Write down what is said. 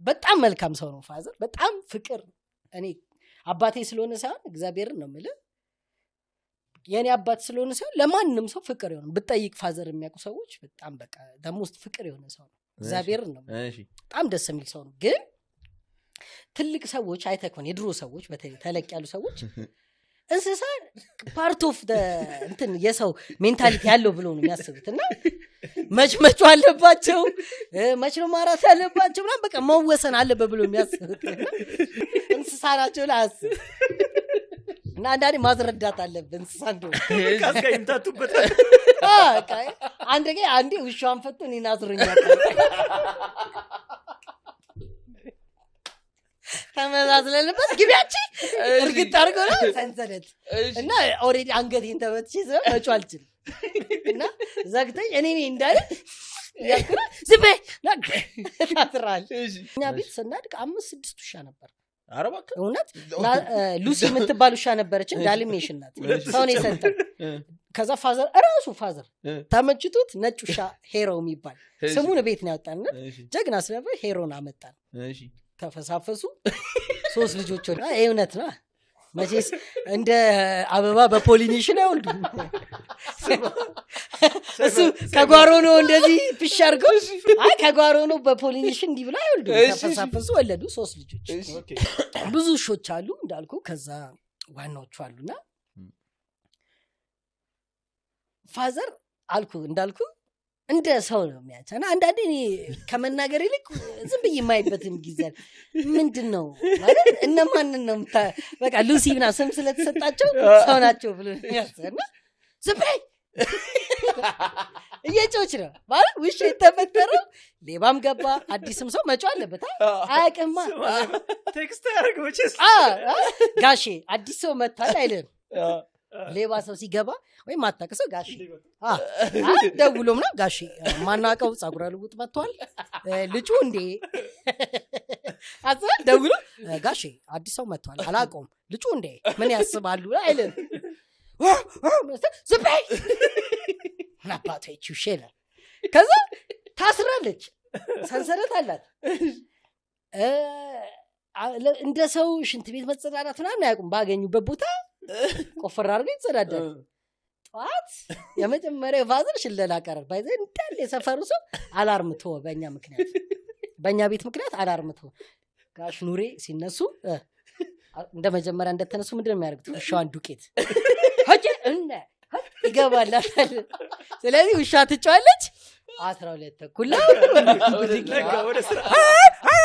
በጣም መልካም ሰው ነው ፋዘር በጣም ፍቅር እኔ አባቴ ስለሆነ ሳይሆን እግዚአብሔርን ነው የምልህ የኔ አባት ስለሆነ ሳይሆን ለማንንም ሰው ፍቅር ይሆን ብትጠይቅ ፋዘር የሚያውቁ ሰዎች በጣም በቃ ደሞስት ፍቅር የሆነ ሰው ነው እግዚአብሔርን ነው በጣም ደስ የሚል ሰው ነው ግን ትልቅ ሰዎች አይተከውን የድሮ ሰዎች በተለይ ተለቅ ያሉ ሰዎች እንስሳ ፓርት ኦፍ እንትን የሰው ሜንታሊቲ ያለው ብሎ ነው የሚያስቡትና መጭመጭ አለባቸው መጭ ነው ማራት ያለባቸው ምናምን በቃ መወሰን አለበት ብሎ የሚያስቡት እንስሳ ናቸው ላስ እና አንዳንዴ ማዝረዳት አለብን እንስሳ እንደው ካስቀይምታቱበት አንዴ ውሻን ፈቶ እኔ ናዝሩኛል ተመዛዝለንበት ግቢያቺ እርግጥ አድርጎ ነው ሰንሰለት እና ኦሬዲ አንገቴን ተበትቼ መጮህ አልችልም እና ዘግተኝ እኔ እንዳለ ያክራ ዝም በይ ናትራል እኛ ቤት ስናድግ 5-6 ውሻ ነበር አረባክ እውነት ሉሲ የምትባል ውሻ ነበረች ዳልሜሽን ናት ሰውን የሰጠው ከዛ ፋዘር ተመችቶት ነጭ ውሻ ሄሮ የሚባል ስሙን ቤት ነው ያወጣን ጀግና ስለነበረ ሄሮን አመጣን እሺ ተፈሳፈሱ 3 ልጆች ሆነ እውነት ነው መቼስ እንደ አበባ በፖሊኔሽን አይወልዱም እሱ ከጓሮ ነው እንደዚህ ፍሻርገው ከጓሮ ነው በፖሊኔሽን እንዲህ ብላ አይወልዱም ተፈሳፈሱ ወለዱ 3 ልጆች ብዙ ሾች አሉ እንዳልኩ ከዛ ዋናዎቹ አሉና ፋዘር አልኩ እንዳልኩ እንደ ሰው ነው የሚያቻና አንዳንዴ ከመናገር ይልቅ ዝም ብዬ የማይበትም ጊዜ ምንድነው ማለት እነማን ነው በቃ ሉሲና ስም ስለተሰጣቸው ሰው ናቸው ብሎ ያሰና ዝም በይ እየጮች ነው ማለት ውሽ የተፈጠረው ሌባም ገባ አዲስም ሰው መጮህ አለበት አያቀማ ቴክስት ያርገውችስ ጋሼ አዲስ ሰው መጣል አይደል ሌባ ሰው ሲገባ ወይ ማታከሰው ጋሼ ደውሎም ነው ጋሼ ማናቀው ጻጉራ ልውጥ መጥቷል ልጁ እንዴ አዛ ደውሎ ጋሼ አዲስ ሰው መጥቷል አላቀውም ልጁ እንዴ ምን ያስባሉ አይደል ዝም ናባቴቹ ሼላ ከዛ ታስራለች ሰንሰለት አላት እንደ ሰው ሽንት ቤት መጸዳዳት ምናምን አያውቁም ባገኙበት ቦታ ቆፈር አድርገው ይጸዳዳሉ ጧት የመጀመሪያ ፋዘር ሽለላ ቀረ ባይዘ እንዳለ የሰፈሩ ሰው አላርም ተወ በእኛ ቤት ምክንያት አላርም ተወ ጋሽ ኑሬ ሲነሱ እንደ መጀመሪያ እንደተነሱ ምንድነው የሚያደርጉት ውሻዋን ዱቄት ሀጀ እና ይገባላል ስለዚህ ውሻ ትጫዋለች 12 ተኩል ወደ ስራ